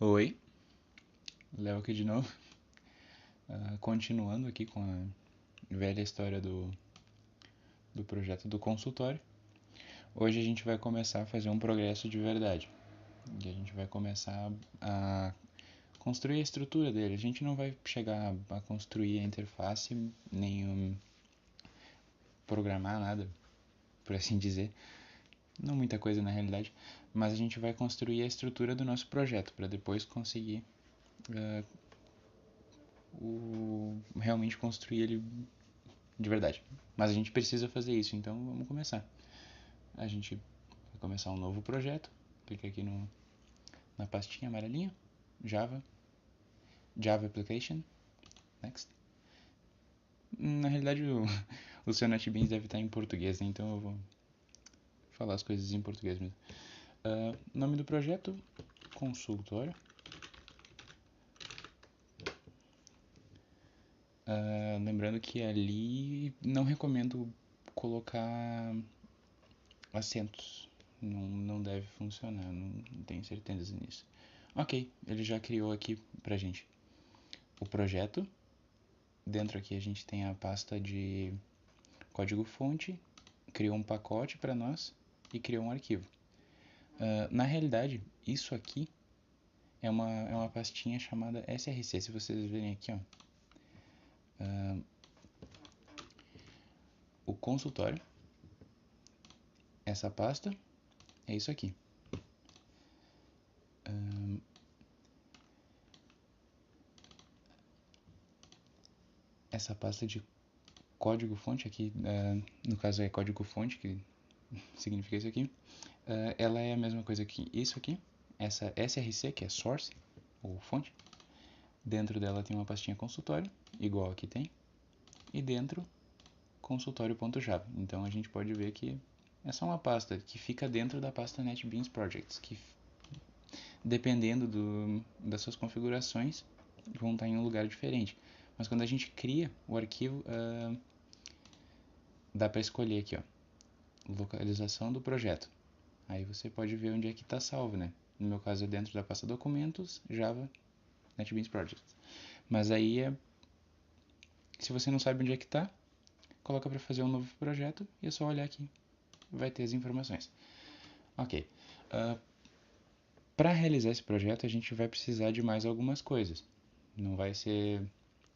Oi, Léo aqui de novo. Continuando aqui com a velha história do projeto do consultório. Hoje a gente vai começar a fazer um progresso de verdade. E a gente vai começar a construir a estrutura dele. A gente não vai chegar a construir a interface, nem programar nada, por assim dizer. Não muita coisa na realidade, mas a gente vai construir a estrutura do nosso projeto para depois conseguir realmente construir ele de verdade. Mas a gente precisa fazer isso, então vamos começar. A gente vai começar um novo projeto. Clica aqui na pastinha amarelinha, Java Application, Next. Na realidade o seu NetBeans deve estar em português, né? Então eu vou falar as coisas em português mesmo. Nome do projeto, consultório. Lembrando que ali não recomendo colocar acentos. Não deve funcionar, não tenho certeza nisso. Ok, ele já criou aqui pra gente o projeto. Dentro aqui a gente tem a pasta de código-fonte, criou um pacote para nós e criou um arquivo. Na realidade, isso aqui é uma pastinha chamada src. Se vocês verem aqui, ó, o consultório, essa pasta é isso aqui. Essa pasta de código-fonte aqui, no caso é código-fonte, que significa isso aqui, ela é a mesma coisa que isso aqui, essa src, que é source, ou fonte. Dentro dela tem uma pastinha consultório, igual aqui tem, e dentro consultório.java. Então a gente pode ver que é só uma pasta que fica dentro da pasta NetBeans Projects, que dependendo das suas configurações vão estar em um lugar diferente. Mas quando a gente cria o arquivo, dá para escolher aqui, ó, localização do projeto. Aí você pode ver onde é que está salvo, né? No meu caso é dentro da pasta documentos, Java, NetBeans Projects. Mas aí se você não sabe onde é que está, coloca para fazer um novo projeto e é só olhar aqui, vai ter as informações. Ok. Para realizar esse projeto a gente vai precisar de mais algumas coisas. Não vai ser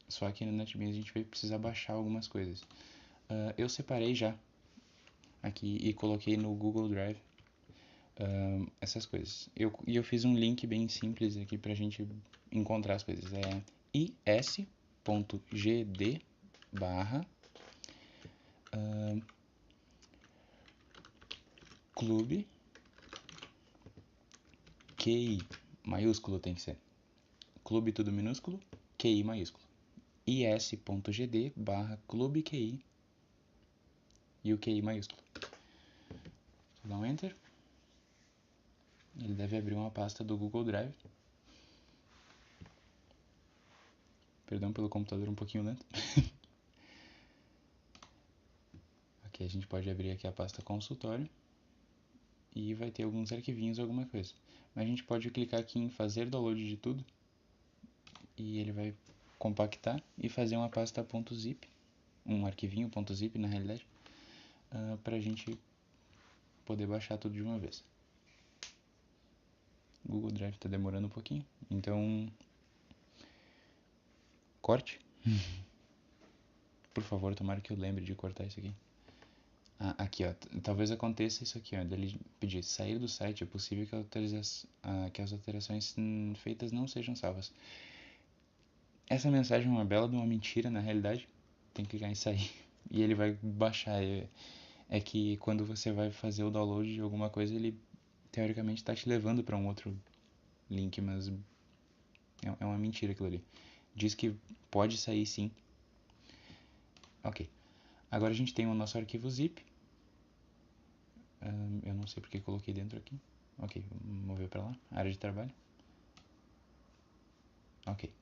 só aqui no NetBeans, a gente vai precisar baixar algumas coisas. Eu separei já aqui e coloquei no Google Drive essas coisas. Eu fiz um link bem simples aqui para a gente encontrar as coisas. É is.gd barra clube QI maiúsculo tem que ser. Clube tudo minúsculo, QI maiúsculo. is.gd barra clube QI e o QI maiúsculo. Dá um Enter. Ele deve abrir uma pasta do Google Drive. Perdão pelo computador um pouquinho lento. Aqui a gente pode abrir aqui a pasta consultório e vai ter alguns arquivinhos, alguma coisa. Mas a gente pode clicar aqui em fazer download de tudo e ele vai compactar e fazer uma pasta .zip, um arquivinho .zip na realidade, para a gente poder baixar tudo de uma vez. O Google Drive está demorando um pouquinho, então corte. Por favor, tomara que eu lembre de cortar isso aqui. Aqui, ó, talvez aconteça isso aqui, ó, dele pedir sair do site, é possível que as alterações feitas não sejam salvas. Essa mensagem é uma bela de uma mentira, na realidade. Tem que clicar em sair e ele vai baixar. É que quando você vai fazer o download de alguma coisa, ele teoricamente está te levando para um outro link, mas é uma mentira aquilo ali. Diz que pode sair sim. Ok. Agora a gente tem o nosso arquivo zip. Eu não sei porque coloquei dentro aqui. Ok, vamos mover para lá. Área de trabalho. Ok.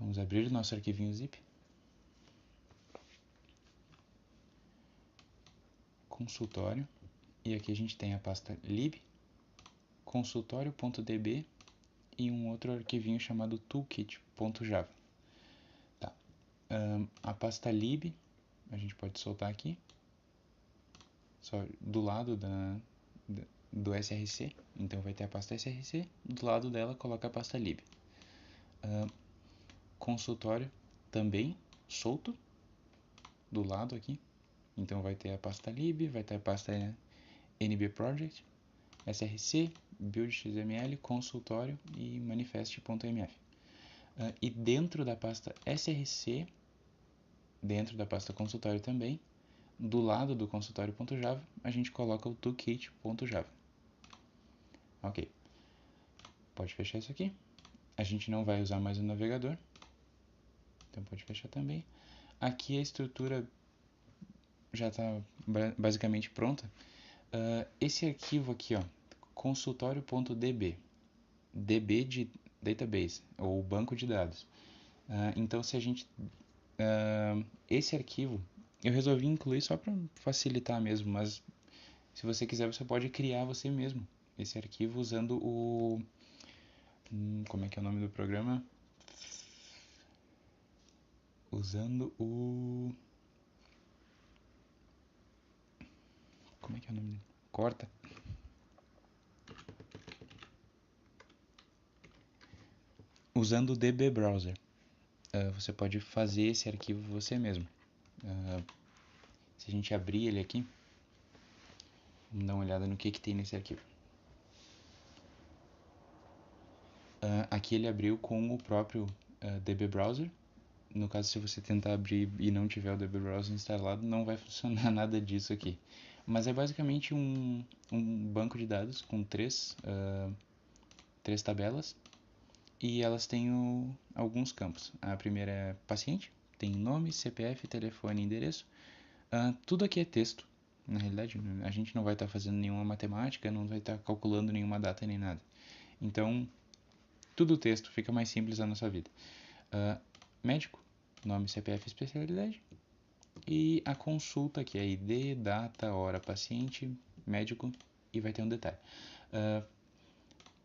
Vamos abrir o nosso arquivinho zip. Consultório. E aqui a gente tem a pasta lib, consultório.db e um outro arquivinho chamado toolkit.java. Tá. A pasta lib, a gente pode soltar aqui, só do lado do src, então vai ter a pasta src, do lado dela coloca a pasta lib. Consultório também solto, do lado aqui, então vai ter a pasta lib, vai ter a pasta nbproject, src, build.xml, consultório e manifest.mf. E dentro da pasta src, dentro da pasta consultório também, do lado do consultório.java, a gente coloca o toolkit.java. Ok. Pode fechar isso aqui. A gente não vai usar mais o navegador, então pode fechar também. Aqui a estrutura já está basicamente pronta. Esse arquivo aqui, ó, consultório.db, db de database, ou banco de dados. Então, se a gente... esse arquivo, eu resolvi incluir só para facilitar mesmo, mas se você quiser, você pode criar você mesmo esse arquivo usando o... como é que é o nome do programa? Usando o... como é que é o nome? Corta. Usando o DB Browser. Você pode fazer esse arquivo você mesmo. Se a gente abrir ele aqui, vamos dar uma olhada no que tem nesse arquivo. Aqui ele abriu com o próprio DB Browser. No caso, se você tentar abrir e não tiver o DB Browser instalado, não vai funcionar nada disso aqui. Mas é basicamente um banco de dados com três tabelas e elas têm alguns campos. A primeira é paciente, tem nome, CPF, telefone e endereço. Tudo aqui é texto. Na realidade, a gente não vai estar fazendo nenhuma matemática, não vai estar calculando nenhuma data nem nada. Então, tudo texto, fica mais simples a nossa vida. Médico, nome, CPF, especialidade. E a consulta, que é ID, data, hora, paciente, médico, e vai ter um detalhe.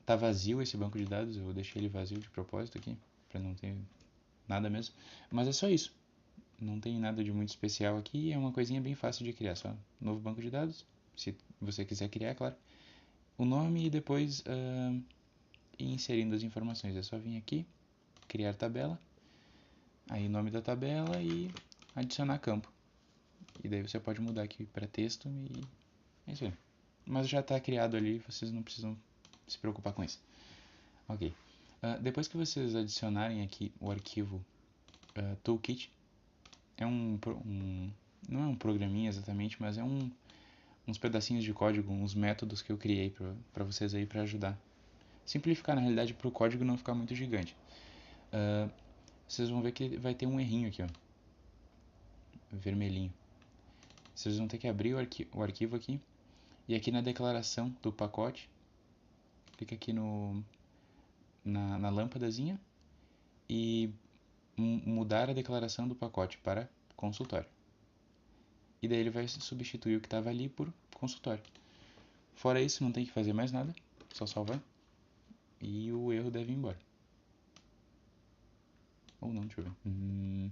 Tá vazio esse banco de dados, eu deixei ele vazio de propósito aqui, para não ter nada mesmo. Mas é só isso. Não tem nada de muito especial aqui, é uma coisinha bem fácil de criar, só novo banco de dados, se você quiser criar, claro. O nome e depois ir inserindo as informações. É só vir aqui, criar tabela, aí nome da tabela e adicionar campo. E daí você pode mudar aqui para texto e é isso aí. Mas já está criado ali, vocês não precisam se preocupar com isso. Ok. Depois que vocês adicionarem aqui o arquivo toolkit, não é um programinha exatamente, mas é uns pedacinhos de código, uns métodos que eu criei para vocês aí para ajudar. Simplificar na realidade para o código não ficar muito gigante. Vocês vão ver que vai ter um errinho aqui, ó, vermelhinho. Vocês vão ter que abrir o arquivo aqui e aqui na declaração do pacote, clica aqui na lâmpadazinha e mudar a declaração do pacote para consultório. E daí ele vai substituir o que estava ali por consultório. Fora isso, não tem que fazer mais nada, só salvar. E o erro deve ir embora. Ou não, deixa eu ver.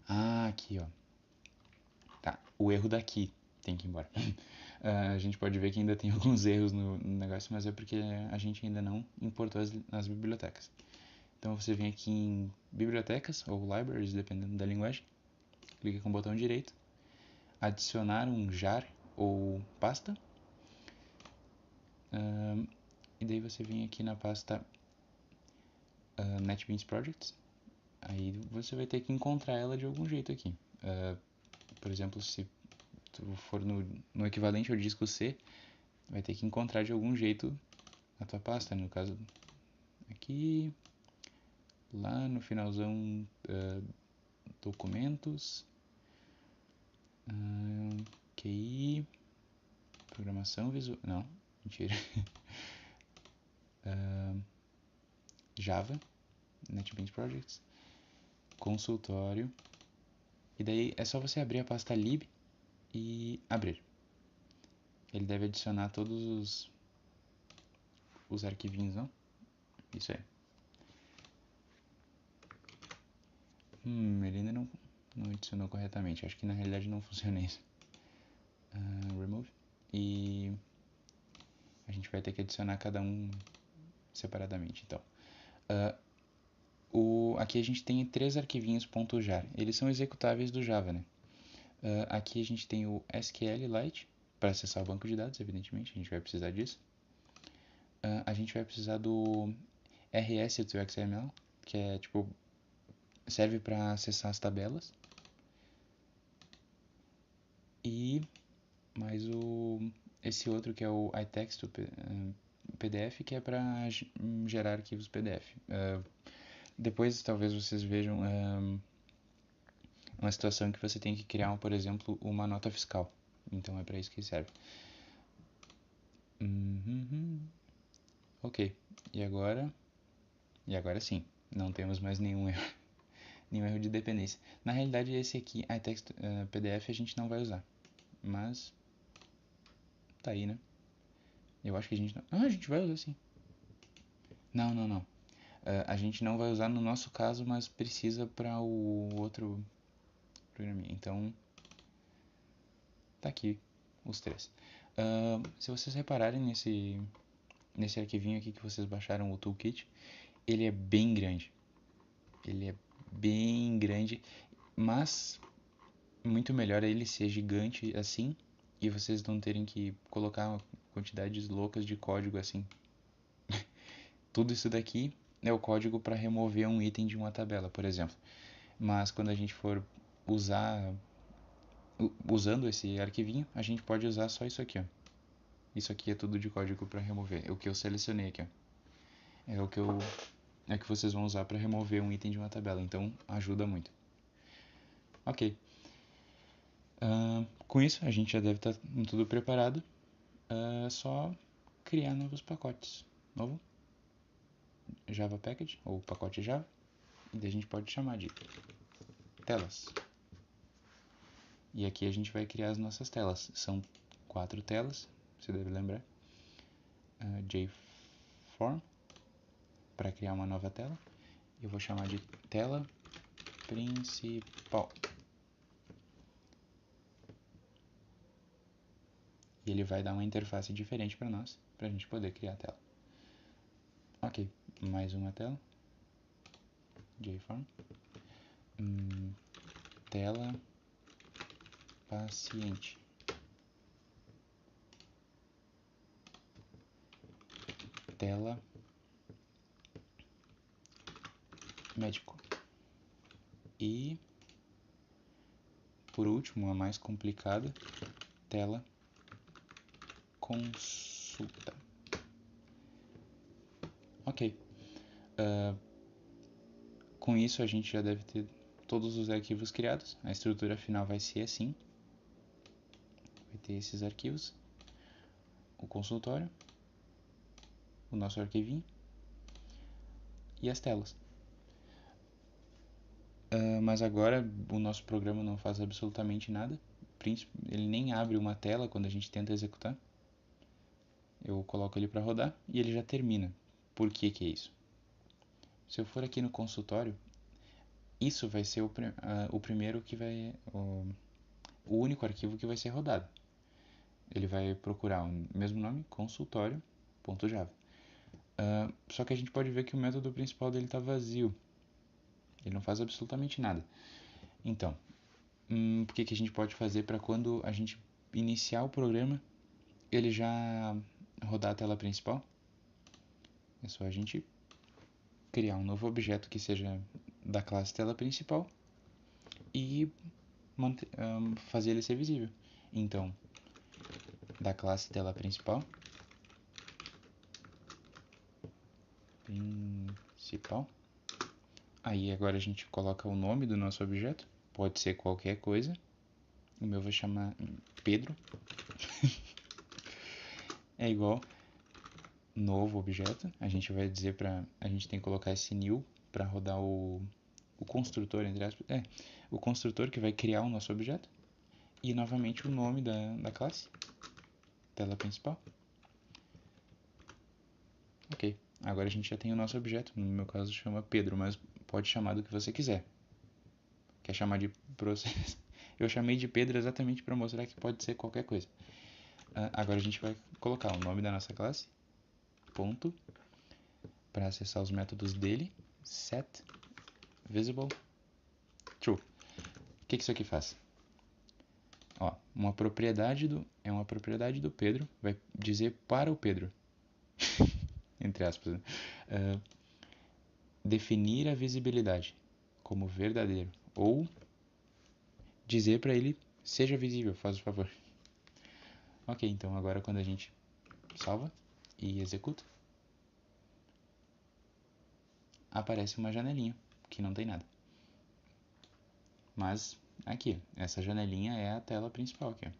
Aqui, ó. Tá, o erro daqui tem que ir embora. A gente pode ver que ainda tem alguns erros no negócio, mas é porque a gente ainda não importou as bibliotecas. Então você vem aqui em bibliotecas ou libraries, dependendo da linguagem. Clica com o botão direito. Adicionar um jar ou pasta. E daí você vem aqui na pasta NetBeans Projects. Aí você vai ter que encontrar ela de algum jeito aqui. Por exemplo, se tu for no equivalente ao disco C, vai ter que encontrar de algum jeito a tua pasta. No caso, aqui, lá no finalzão, documentos, QI, programação visual, não, mentira, Java, NetBeans Projects, consultório, e daí é só você abrir a pasta lib e abrir. Ele deve adicionar todos os arquivinhos, não? Isso aí. Ele ainda não adicionou corretamente. Acho que na realidade não funciona isso. Remove. E a gente vai ter que adicionar cada um separadamente. Então, aqui a gente tem 3 arquivinhos .jar. Eles são executáveis do Java, né? Aqui a gente tem o SQLite para acessar o banco de dados, evidentemente. A gente vai precisar disso. A gente vai precisar do rs2xml, que é tipo serve para acessar as tabelas. E mais esse outro que é o iText PDF, que é para gerar arquivos PDF. Depois talvez vocês vejam uma situação em que você tem que criar, por exemplo, uma nota fiscal. Então é para isso que serve. Ok, e agora sim, não temos mais nenhum erro de dependência. Na realidade, esse aqui, iText PDF, a gente não vai usar, mas tá aí, né? Eu acho que a gente não... a gente vai usar sim. Não. A gente não vai usar no nosso caso, mas precisa para o outro programinha. Então, tá aqui os 3. Se vocês repararem nesse arquivinho aqui que vocês baixaram, o toolkit, ele é bem grande. Mas muito melhor ele ser gigante assim e vocês não terem que colocar quantidades loucas de código assim. Tudo isso daqui é o código para remover um item de uma tabela, por exemplo. Mas quando a gente for usando esse arquivinho, a gente pode usar só isso aqui, ó. Isso aqui é tudo de código para remover. É o que eu selecionei aqui, ó. É o que vocês vão usar para remover um item de uma tabela. Então ajuda muito. Ok. Com isso a gente já deve estar tudo preparado. Só criar novos pacotes. Novo Java Package ou pacote Java. E daí a gente pode chamar de telas. E aqui a gente vai criar as nossas telas. São 4 telas, você deve lembrar. JForm para criar uma nova tela. Eu vou chamar de tela principal. E ele vai dar uma interface diferente para nós, para a gente poder criar a tela. Ok, mais uma tela. JForm. Tela paciente. Tela médico. E, por último, a mais complicada, tela consulta. Ok. Com isso a gente já deve ter todos os arquivos criados. A estrutura final vai ser assim. Vai ter esses arquivos. O consultório. O nosso arquivinho. E as telas. Mas agora o nosso programa não faz absolutamente nada. Ele nem abre uma tela quando a gente tenta executar. Eu coloco ele para rodar e ele já termina. Por que é isso? Se eu for aqui no consultório, isso vai ser o primeiro que vai... O único arquivo que vai ser rodado. Ele vai procurar o mesmo nome, consultório.java. Só que a gente pode ver que o método principal dele está vazio. Ele não faz absolutamente nada. Então, o que a gente pode fazer para quando a gente iniciar o programa, ele já rodar a tela principal? É só a gente criar um novo objeto que seja da classe tela principal e fazer ele ser visível. Então, da classe tela principal, aí agora a gente coloca o nome do nosso objeto, pode ser qualquer coisa. O meu vou chamar Pedro. É igual novo objeto. A gente vai dizer a gente tem que colocar esse new para rodar o construtor, entre aspas. O construtor que vai criar o nosso objeto. E novamente o nome da classe. Tela principal. Ok. Agora a gente já tem o nosso objeto, no meu caso chama Pedro, mas pode chamar do que você quiser. Quer chamar de processo? Eu chamei de Pedro exatamente para mostrar que pode ser qualquer coisa. Agora a gente vai colocar o nome da nossa classe, ponto, para acessar os métodos dele, set visible true. O que isso aqui faz? Ó, é uma propriedade do Pedro, vai dizer para o Pedro, entre aspas, né? Definir a visibilidade como verdadeiro ou dizer para ele seja visível, faz o favor. Ok, então agora quando a gente salva e executa, aparece uma janelinha que não tem nada. Mas aqui, essa janelinha é a tela principal aqui.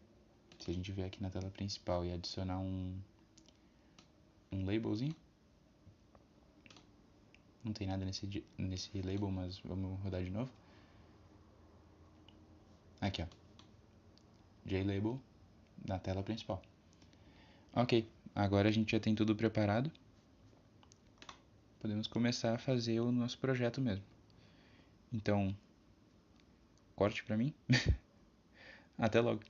Se a gente vier aqui na tela principal e adicionar um labelzinho, não tem nada nesse label, mas vamos rodar de novo. Aqui, ó, JLabel na tela principal. Ok, agora a gente já tem tudo preparado. Podemos começar a fazer o nosso projeto mesmo. Então, corte pra mim. Até logo.